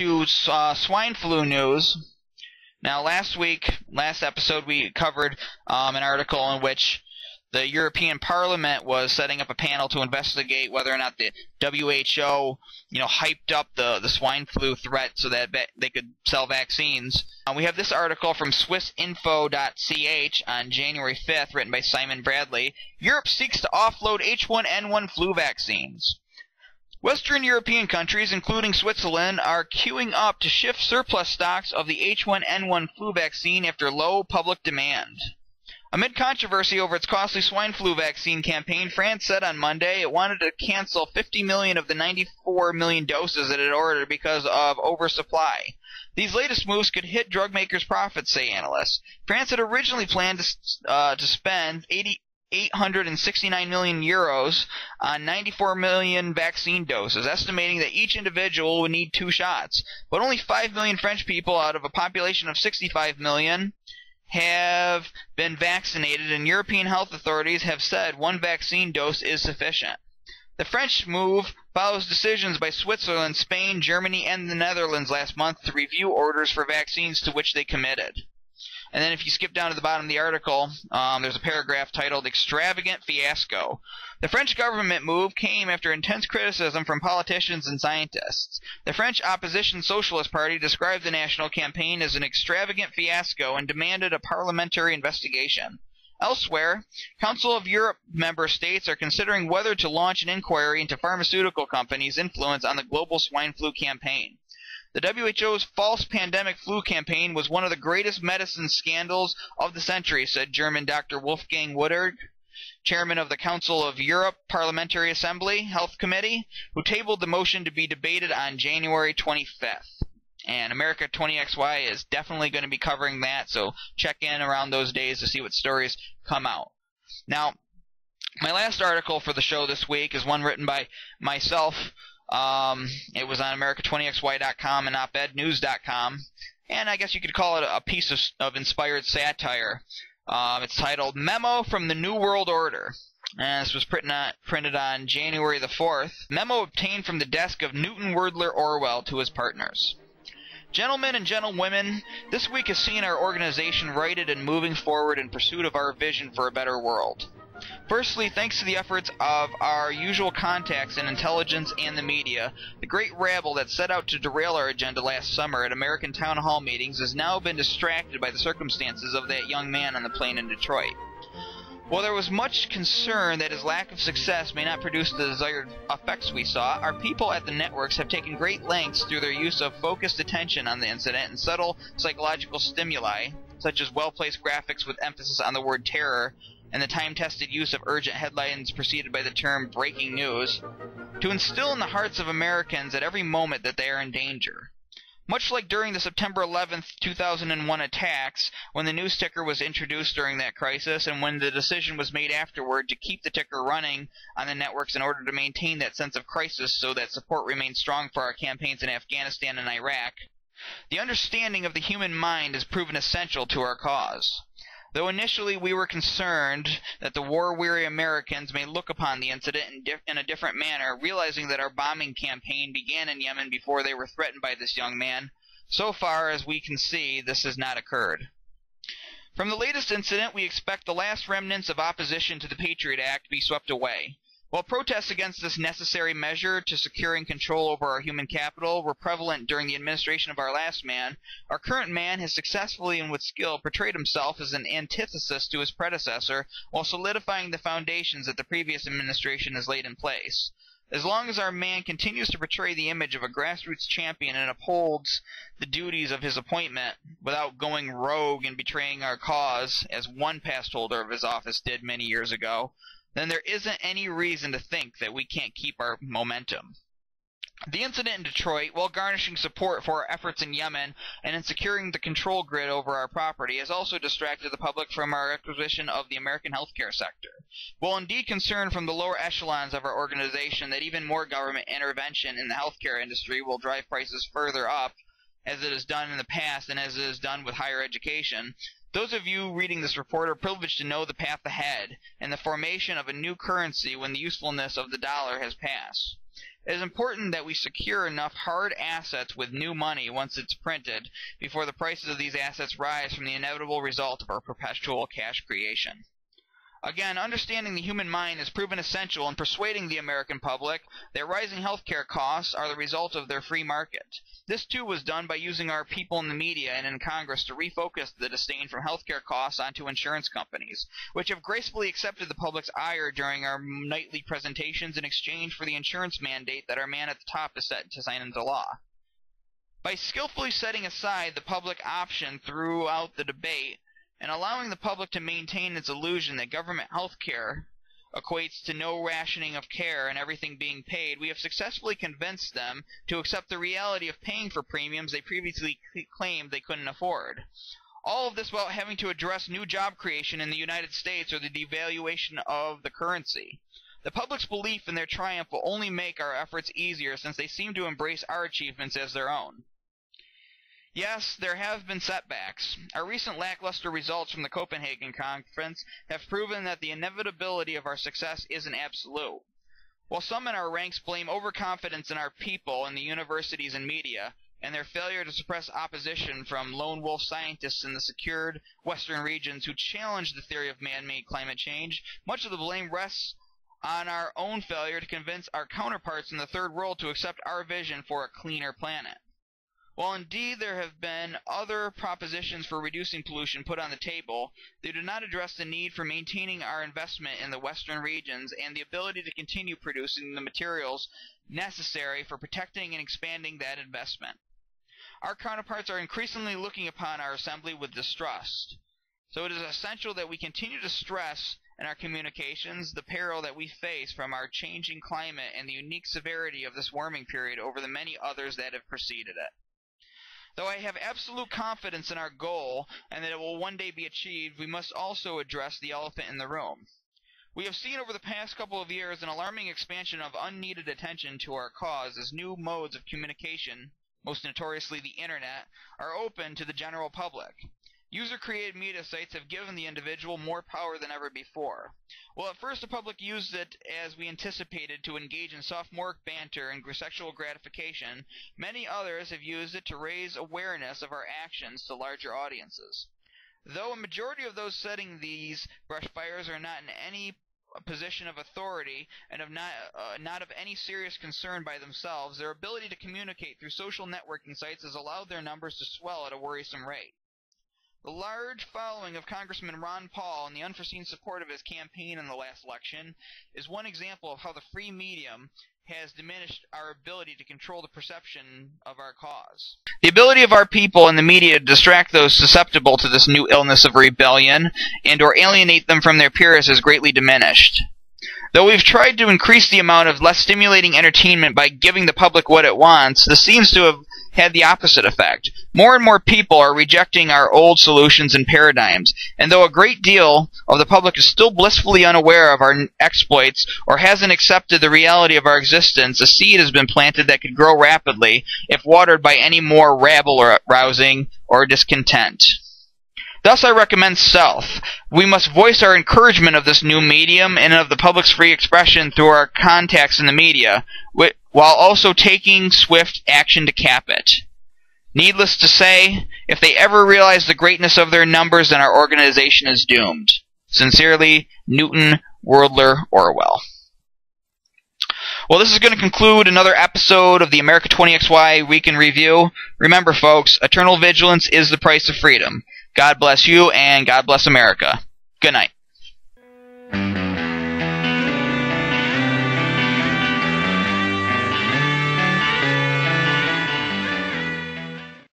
to swine flu news. Now, last episode, we covered an article in which the European Parliament was setting up a panel to investigate whether or not the WHO, hyped up the swine flu threat so that they could sell vaccines. We have this article from swissinfo.ch on January 5th, written by Simon Bradley. Europe seeks to offload H1N1 flu vaccines. Western European countries, including Switzerland, are queuing up to shift surplus stocks of the H1N1 flu vaccine after low public demand. Amid controversy over its costly swine flu vaccine campaign, France said on Monday it wanted to cancel 50 million of the 94 million doses it had ordered because of oversupply. These latest moves could hit drug makers' profits, say analysts. France had originally planned to spend 869 million euros on 94 million vaccine doses, estimating that each individual would need 2 shots. But only 5 million French people out of a population of 65 million have been vaccinated, and European health authorities have said 1 vaccine dose is sufficient. The French move follows decisions by Switzerland, Spain, Germany, and the Netherlands last month to review orders for vaccines to which they committed. And then if you skip down to the bottom of the article, there's a paragraph titled Extravagant Fiasco. The French government move came after intense criticism from politicians and scientists. The French opposition Socialist Party described the national campaign as an extravagant fiasco and demanded a parliamentary investigation. Elsewhere, Council of Europe member states are considering whether to launch an inquiry into pharmaceutical companies' influence on the global swine flu campaign. The WHO's false pandemic flu campaign was one of the greatest medicine scandals of the century, said German Dr. Wolfgang Wodarg, chairman of the Council of Europe Parliamentary Assembly Health Committee, who tabled the motion to be debated on January 25th. And America 20XY is definitely going to be covering that, so check in around those days to see what stories come out. Now, my last article for the show this week is one written by myself. It was on America20XY.com and opednews.com, and I guess you could call it a piece of inspired satire. It's titled Memo from the New World Order, and this was printed on January the 4th. Memo obtained from the desk of Newton Wordler Orwell to his partners. Gentlemen and gentlewomen, this week has seen our organization righted and moving forward in pursuit of our vision for a better world. Firstly, thanks to the efforts of our usual contacts in intelligence and the media, the great rabble that set out to derail our agenda last summer at American town hall meetings has now been distracted by the circumstances of that young man on the plane in Detroit. While there was much concern that his lack of success may not produce the desired effects we saw, our people at the networks have taken great lengths through their use of focused attention on the incident and subtle psychological stimuli, such as well-placed graphics with emphasis on the word terror, and the time-tested use of urgent headlines preceded by the term breaking news, to instill in the hearts of Americans at every moment that they are in danger. Much like during the September 11th, 2001 attacks, when the news ticker was introduced during that crisis, and when the decision was made afterward to keep the ticker running on the networks in order to maintain that sense of crisis so that support remained strong for our campaigns in Afghanistan and Iraq, the understanding of the human mind has proven essential to our cause. Though initially we were concerned that the war-weary Americans may look upon the incident in a different manner, realizing that our bombing campaign began in Yemen before they were threatened by this young man, so far as we can see, this has not occurred. From the latest incident, we expect the last remnants of opposition to the Patriot Act to be swept away. While protests against this necessary measure to securing control over our human capital were prevalent during the administration of our last man, our current man has successfully and with skill portrayed himself as an antithesis to his predecessor while solidifying the foundations that the previous administration has laid in place. As long as our man continues to portray the image of a grassroots champion and upholds the duties of his appointment without going rogue and betraying our cause, as one past holder of his office did many years ago, then there isn't any reason to think that we can't keep our momentum. The incident in Detroit, while garnishing support for our efforts in Yemen and in securing the control grid over our property, has also distracted the public from our acquisition of the American healthcare sector. While indeed concerned from the lower echelons of our organization that even more government intervention in the healthcare industry will drive prices further up, as it has done in the past and as it has done with higher education, those of you reading this report are privileged to know the path ahead and the formation of a new currency when the usefulness of the dollar has passed. It is important that we secure enough hard assets with new money once it's printed before the prices of these assets rise from the inevitable result of our perpetual cash creation. Again, understanding the human mind has proven essential in persuading the American public that rising healthcare costs are the result of their free market. This too was done by using our people in the media and in Congress to refocus the disdain from healthcare costs onto insurance companies, which have gracefully accepted the public's ire during our nightly presentations in exchange for the insurance mandate that our man at the top is set to sign into law. By skillfully setting aside the public option throughout the debate, and allowing the public to maintain its illusion that government health care equates to no rationing of care and everything being paid, we have successfully convinced them to accept the reality of paying for premiums they previously claimed they couldn't afford. All of this without having to address new job creation in the United States or the devaluation of the currency. The public's belief in their triumph will only make our efforts easier since they seem to embrace our achievements as their own. Yes, there have been setbacks. Our recent lackluster results from the Copenhagen Conference have proven that the inevitability of our success isn't absolute. While some in our ranks blame overconfidence in our people in the universities and media, and their failure to suppress opposition from lone wolf scientists in the secured western regions who challenge the theory of man-made climate change, much of the blame rests on our own failure to convince our counterparts in the third world to accept our vision for a cleaner planet. While indeed there have been other propositions for reducing pollution put on the table, they do not address the need for maintaining our investment in the western regions and the ability to continue producing the materials necessary for protecting and expanding that investment. Our counterparts are increasingly looking upon our assembly with distrust, so it is essential that we continue to stress in our communications the peril that we face from our changing climate and the unique severity of this warming period over the many others that have preceded it. Though I have absolute confidence in our goal and that it will one day be achieved, we must also address the elephant in the room. We have seen over the past couple of years an alarming expansion of unneeded attention to our cause as new modes of communication, most notoriously the Internet, are open to the general public. User-created media sites have given the individual more power than ever before. While at first the public used it as we anticipated to engage in sophomoric banter and sexual gratification, many others have used it to raise awareness of our actions to larger audiences. Though a majority of those setting these brush fires are not in any position of authority and not of any serious concern by themselves, their ability to communicate through social networking sites has allowed their numbers to swell at a worrisome rate. The large following of Congressman Ron Paul and the unforeseen support of his campaign in the last election is one example of how the free medium has diminished our ability to control the perception of our cause. The ability of our people and the media to distract those susceptible to this new illness of rebellion and or alienate them from their peers is greatly diminished. Though we've tried to increase the amount of less stimulating entertainment by giving the public what it wants, this seems to have had the opposite effect. More and more people are rejecting our old solutions and paradigms, and though a great deal of the public is still blissfully unaware of our exploits or hasn't accepted the reality of our existence, a seed has been planted that could grow rapidly if watered by any more rabble-rousing or discontent. Thus I recommend stealth. We must voice our encouragement of this new medium and of the public's free expression through our contacts in the media, while also taking swift action to cap it. Needless to say, if they ever realize the greatness of their numbers, then our organization is doomed. Sincerely, Newton Worldler Orwell. Well, this is going to conclude another episode of the America 20XY Week in Review. Remember, folks, eternal vigilance is the price of freedom. God bless you, and God bless America. Good night.